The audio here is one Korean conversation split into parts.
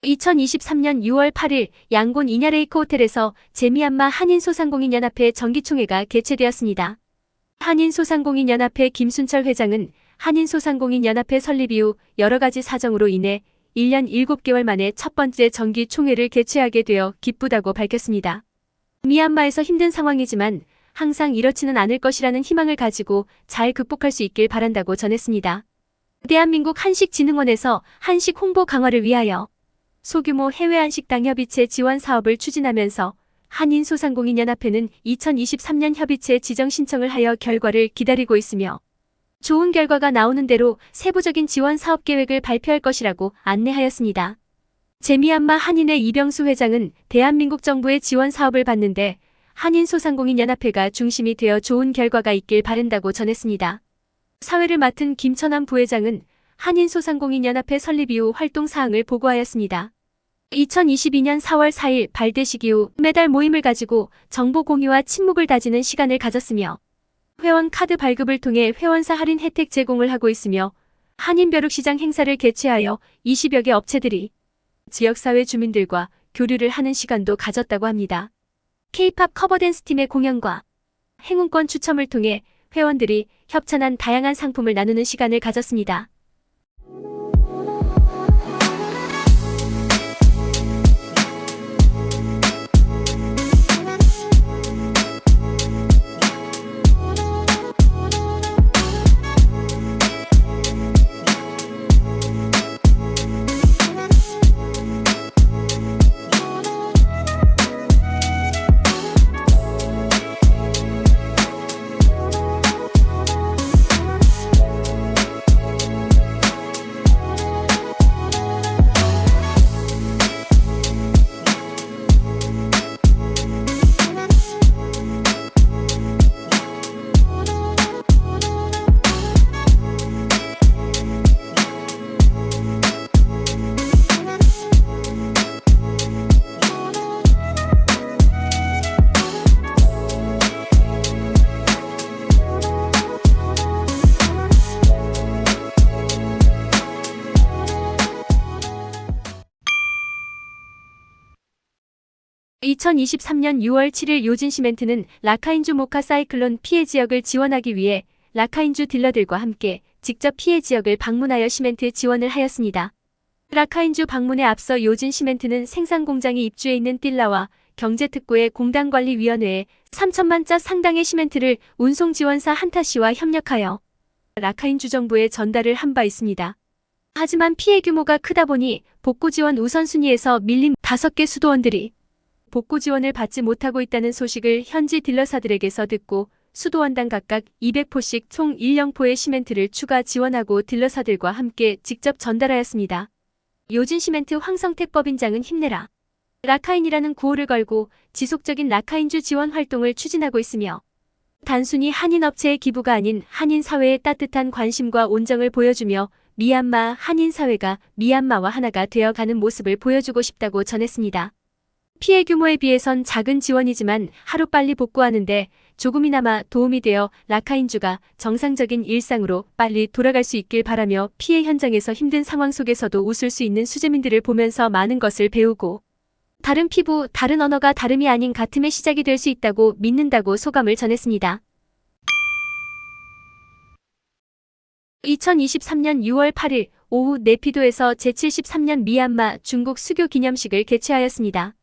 2023년 6월 8일 양곤 이냐레이크 호텔에서 제미얀마 한인소상공인연합회 정기총회가 개최되었습니다. 한인소상공인연합회 김순철 회장은 한인소상공인연합회 설립 이후 여러 가지 사정으로 인해 1년 7개월 만에 첫 번째 정기총회를 개최하게 되어 기쁘다고 밝혔습니다. 미얀마에서 힘든 상황이지만 항상 이렇지는 않을 것이라는 희망을 가지고 잘 극복할 수 있길 바란다고 전했습니다. 대한민국 한식진흥원에서 한식 홍보 강화를 위하여 소규모 해외 한식당 협의체 지원 사업을 추진하면서 한인소상공인연합회는 2023년 협의체 지정 신청을 하여 결과를 기다리고 있으며 좋은 결과가 나오는 대로 세부적인 지원 사업 계획을 발표할 것이라고 안내하였습니다. 제미얀마 한인회 이병수 회장은 대한민국 정부의 지원 사업을 받는데 한인소상공인연합회가 중심이 되어 좋은 결과가 있길 바란다고 전했습니다. 사회를 맡은 김천환 부회장은 한인소상공인연합회 설립 이후 활동 사항을 보고하였습니다. 2022년 4월 4일 발대식 이후 매달 모임을 가지고 정보 공유와 친목을 다지는 시간을 가졌으며 회원 카드 발급을 통해 회원사 할인 혜택 제공을 하고 있으며 한인벼룩시장 행사를 개최하여 20여 개 업체들이 지역사회 주민들과 교류를 하는 시간도 가졌다고 합니다. K-팝 커버댄스 팀의 공연과 행운권 추첨을 통해 회원들이 협찬한 다양한 상품을 나누는 시간을 가졌습니다. (2023년 6월 7일) 요진시멘트는 라카인주 모카 사이클론 피해 지역을 지원하기 위해 라카인주 딜러들과 함께 직접 피해 지역을 방문하여 시멘트 지원을 하였습니다. 라카인주 방문에 앞서 요진시멘트는 생산공장이 입주해 있는 딜라와 경제특구의 공단관리위원회에 3천만 자 상당의 시멘트를 운송지원사 한타시와 협력하여 라카인주 정부에 전달을 한 바 있습니다. 하지만 피해 규모가 크다 보니 복구지원 우선순위에서 밀린 5개 수도원들이 복구 지원을 받지 못하고 있다는 소식을 현지 딜러사들에게서 듣고 수도원당 각각 200포씩 총 1,000포의 시멘트를 추가 지원하고 딜러사들과 함께 직접 전달하였습니다. 요진시멘트 황성택 법인장은 힘내라 라카인이라는 구호를 걸고 지속적인 라카인주 지원 활동을 추진하고 있으며 단순히 한인업체의 기부가 아닌 한인사회의 따뜻한 관심과 온정을 보여주며 미얀마 한인사회가 미얀마와 하나가 되어가는 모습을 보여주고 싶다고 전했습니다. 피해 규모에 비해선 작은 지원이지만 하루빨리 복구하는데 조금이나마 도움이 되어 라카인주가 정상적인 일상으로 빨리 돌아갈 수 있길 바라며 피해 현장에서 힘든 상황 속에서도 웃을 수 있는 수재민들을 보면서 많은 것을 배우고 다른 피부, 다른 언어가 다름이 아닌 같음의 시작이 될 수 있다고 믿는다고 소감을 전했습니다. 2023년 6월 8일 오후 네피도에서 제73년 미얀마 중국 수교 기념식을 개최하였습니다.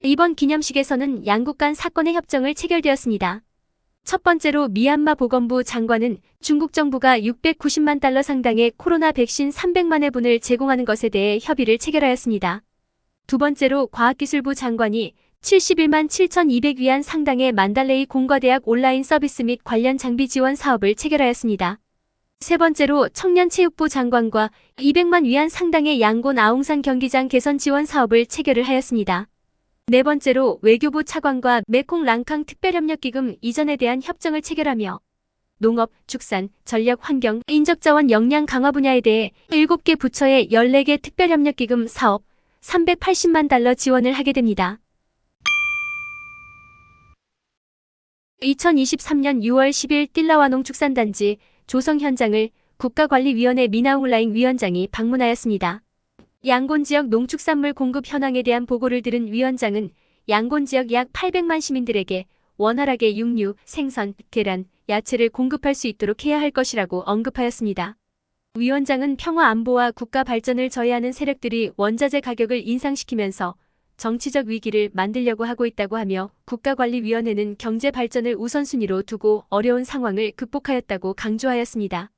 이번 기념식에서는 양국 간 사건의 협정을 체결되었습니다. 첫 번째로 미얀마 보건부 장관은 중국 정부가 690만 달러 상당의 코로나 백신 300만 회분을 제공하는 것에 대해 협의를 체결하였습니다. 두 번째로 과학기술부 장관이 71만 7,200위안 상당의 만달레이 공과대학 온라인 서비스 및 관련 장비 지원 사업을 체결하였습니다. 세 번째로 청년체육부 장관과 200만 위안 상당의 양곤 아웅산 경기장 개선 지원 사업을 체결을 하였습니다. 네 번째로 외교부 차관과 메콩 랑캉 특별협력기금 이전에 대한 협정을 체결하며 농업, 축산, 전력, 환경, 인적자원 역량 강화 분야에 대해 7개 부처의 14개 특별협력기금 사업 380만 달러 지원을 하게 됩니다. 2023년 6월 10일 띨라와 농축산단지 조성 현장을 국가관리위원회 미나웅라잉 위원장이 방문하였습니다. 양곤 지역 농축산물 공급 현황에 대한 보고를 들은 위원장은 양곤 지역 약 800만 시민들에게 원활하게 육류, 생선, 계란, 야채를 공급할 수 있도록 해야 할 것이라고 언급하였습니다. 위원장은 평화 안보와 국가 발전을 저해하는 세력들이 원자재 가격을 인상시키면서 정치적 위기를 만들려고 하고 있다고 하며 국가관리위원회는 경제 발전을 우선순위로 두고 어려운 상황을 극복하였다고 강조하였습니다.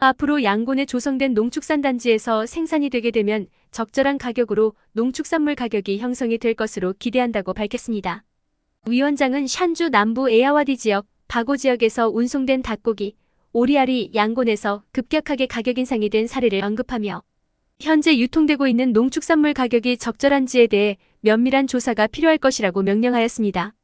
앞으로 양곤에 조성된 농축산단지에서 생산이 되게 되면 적절한 가격으로 농축산물 가격이 형성이 될 것으로 기대한다고 밝혔습니다. 위원장은 샨주 남부 에아와디 지역, 바고 지역에서 운송된 닭고기, 오리알이 양곤에서 급격하게 가격 인상이 된 사례를 언급하며 현재 유통되고 있는 농축산물 가격이 적절한지에 대해 면밀한 조사가 필요할 것이라고 명령하였습니다.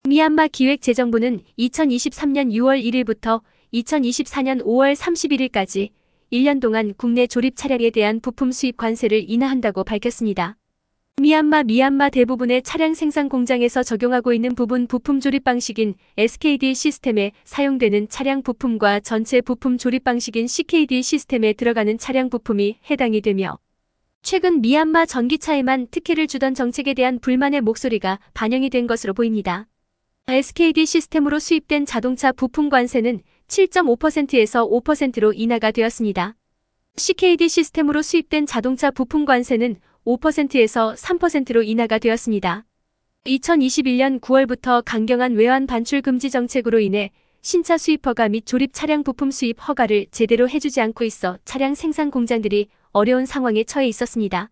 미얀마 기획재정부는 2023년 6월 1일부터 2024년 5월 31일까지 1년 동안 국내 조립 차량에 대한 부품 수입 관세를 인하한다고 밝혔습니다. 미얀마 대부분의 차량 생산 공장에서 적용하고 있는 부분 부품 조립 방식인 SKD 시스템에 사용되는 차량 부품과 전체 부품 조립 방식인 CKD 시스템에 들어가는 차량 부품이 해당이 되며 최근 미얀마 전기차에만 특혜를 주던 정책에 대한 불만의 목소리가 반영이 된 것으로 보입니다. SKD 시스템으로 수입된 자동차 부품 관세는 7.5%에서 5%로 인하가 되었습니다. CKD 시스템으로 수입된 자동차 부품 관세는 5%에서 3%로 인하가 되었습니다. 2021년 9월부터 강경한 외환 반출 금지 정책으로 인해 신차 수입 허가 및 조립 차량 부품 수입 허가를 제대로 해주지 않고 있어 차량 생산 공장들이 어려운 상황에 처해 있었습니다.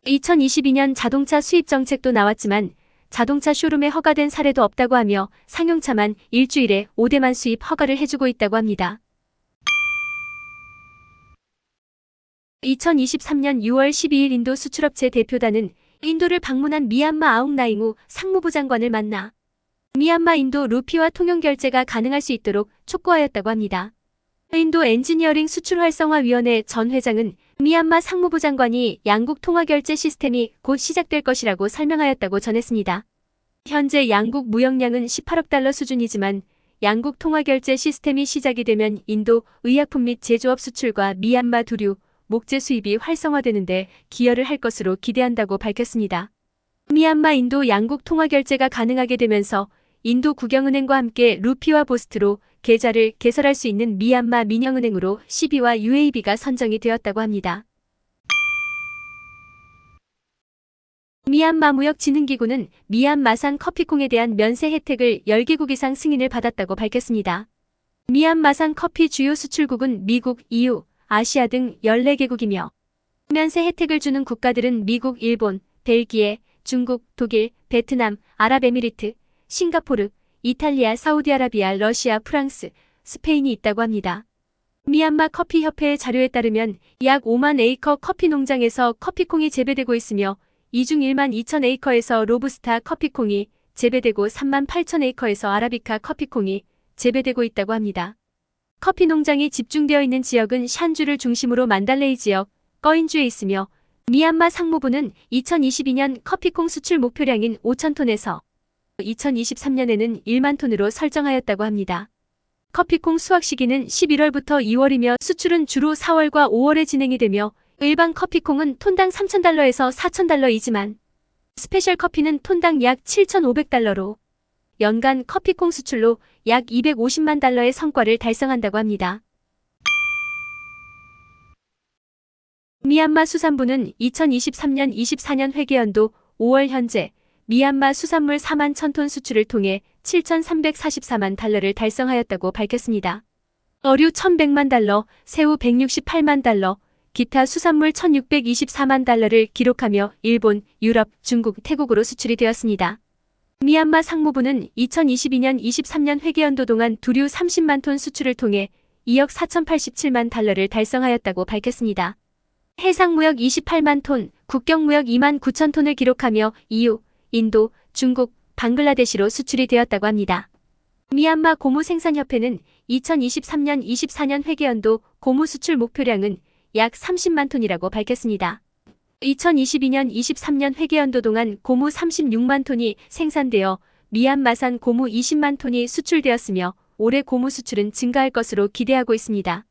2022년 자동차 수입 정책도 나왔지만 자동차 쇼룸에 허가된 사례도 없다고 하며 상용차만 일주일에 5대만 수입 허가를 해주고 있다고 합니다. 2023년 6월 12일 인도 수출업체 대표단은 인도를 방문한 미얀마 아웅나잉우 상무부 장관을 만나 미얀마 인도 루피와 통용 결제가 가능할 수 있도록 촉구하였다고 합니다. 인도 엔지니어링 수출활성화위원회 전 회장은 미얀마 상무부 장관이 양국 통화결제 시스템이 곧 시작될 것이라고 설명하였다고 전했습니다. 현재 양국 무역량은 18억 달러 수준이지만 양국 통화결제 시스템이 시작이 되면 인도 의약품 및 제조업 수출과 미얀마 두류, 목재 수입이 활성화되는데 기여를 할 것으로 기대한다고 밝혔습니다. 미얀마 인도 양국 통화결제가 가능하게 되면서 인도 국영은행과 함께 루피와 보스트로 계좌를 개설할 수 있는 미얀마 민영은행으로 CB와 UAB가 선정이 되었다고 합니다. 미얀마 무역진흥기구는 미얀마산 커피콩에 대한 면세 혜택을 10개국 이상 승인을 받았다고 밝혔습니다. 미얀마산 커피 주요 수출국은 미국, EU, 아시아 등 14개국이며 면세 혜택을 주는 국가들은 미국, 일본, 벨기에, 중국, 독일, 베트남, 아랍에미리트, 싱가포르, 이탈리아, 사우디아라비아, 러시아, 프랑스, 스페인이 있다고 합니다. 미얀마 커피협회의 자료에 따르면 약 5만 에이커 커피 농장에서 커피콩이 재배되고 있으며 이 중 1만 2천 에이커에서 로부스타 커피콩이 재배되고 3만 8천 에이커에서 아라비카 커피콩이 재배되고 있다고 합니다. 커피 농장이 집중되어 있는 지역은 샨주를 중심으로 만달레이 지역, 꺼인주에 있으며 미얀마 상무부는 2022년 커피콩 수출 목표량인 5천 톤에서 2023년에는 1만 톤으로 설정하였다고 합니다. 커피콩 수확 시기는 11월부터 2월이며 수출은 주로 4월과 5월에 진행이 되며 일반 커피콩은 톤당 3,000달러에서 4,000달러이지만 스페셜 커피는 톤당 약 7,500달러로 연간 커피콩 수출로 약 250만 달러의 성과를 달성한다고 합니다. 미얀마 수산부는 2023년 24년 회계연도 5월 현재 미얀마 수산물 4만 1,000톤 수출을 통해 7,344만 달러를 달성하였다고 밝혔습니다. 어류 1,100만 달러, 새우 168만 달러, 기타 수산물 1,624만 달러를 기록하며 일본, 유럽, 중국, 태국으로 수출이 되었습니다. 미얀마 상무부는 2022년 23년 회계연도 동안 두류 30만 톤 수출을 통해 2억 4,087만 달러를 달성하였다고 밝혔습니다. 해상무역 28만 톤, 국경무역 2만 9천 톤을 기록하며 EU, 인도, 중국, 방글라데시로 수출이 되었다고 합니다. 미얀마 고무생산협회는 2023년 24년 회계연도 고무 수출 목표량은 약 30만 톤이라고 밝혔습니다. 2022년 23년 회계연도 동안 고무 36만 톤이 생산되어 미얀마산 고무 20만 톤이 수출되었으며 올해 고무 수출은 증가할 것으로 기대하고 있습니다.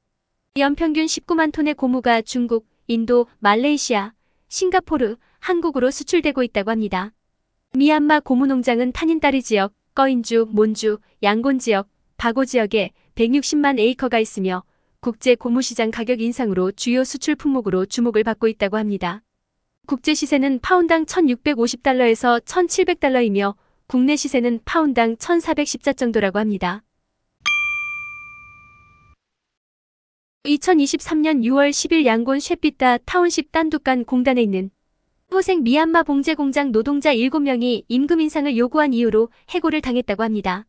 연평균 19만 톤의 고무가 중국, 인도, 말레이시아, 싱가포르, 한국으로 수출되고 있다고 합니다. 미얀마 고무농장은 타닌다리 지역, 꺼인주, 몬주, 양곤 지역, 바고 지역에 160만 에이커가 있으며 국제 고무시장 가격 인상으로 주요 수출 품목으로 주목을 받고 있다고 합니다. 국제 시세는 파운당 1,650달러에서 1,700달러이며 국내 시세는 파운당 1,414 정도라고 합니다. 2023년 6월 10일 양곤 쉐피타 타운십 단두칸 공단에 있는 호생 미얀마 봉제 공장 노동자 7명이 임금 인상을 요구한 이유로 해고를 당했다고 합니다.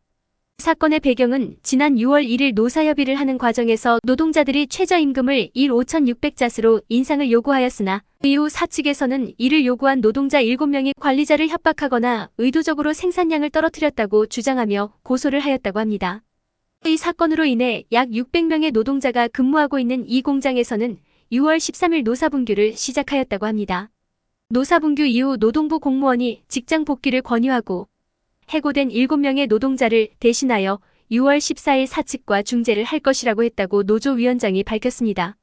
사건의 배경은 지난 6월 1일 노사협의를 하는 과정에서 노동자들이 최저임금을 1 5,600자스로 인상을 요구하였으나 이후 사측에서는 이를 요구한 노동자 7명이 관리자를 협박하거나 의도적으로 생산량을 떨어뜨렸다고 주장하며 고소를 하였다고 합니다. 이 사건으로 인해 약 600명의 노동자가 근무하고 있는 이 공장에서는 6월 13일 노사분규를 시작하였다고 합니다. 노사분규 이후 노동부 공무원이 직장 복귀를 권유하고 해고된 7명의 노동자를 대신하여 6월 14일 사측과 중재를 할 것이라고 했다고 노조 위원장이 밝혔습니다.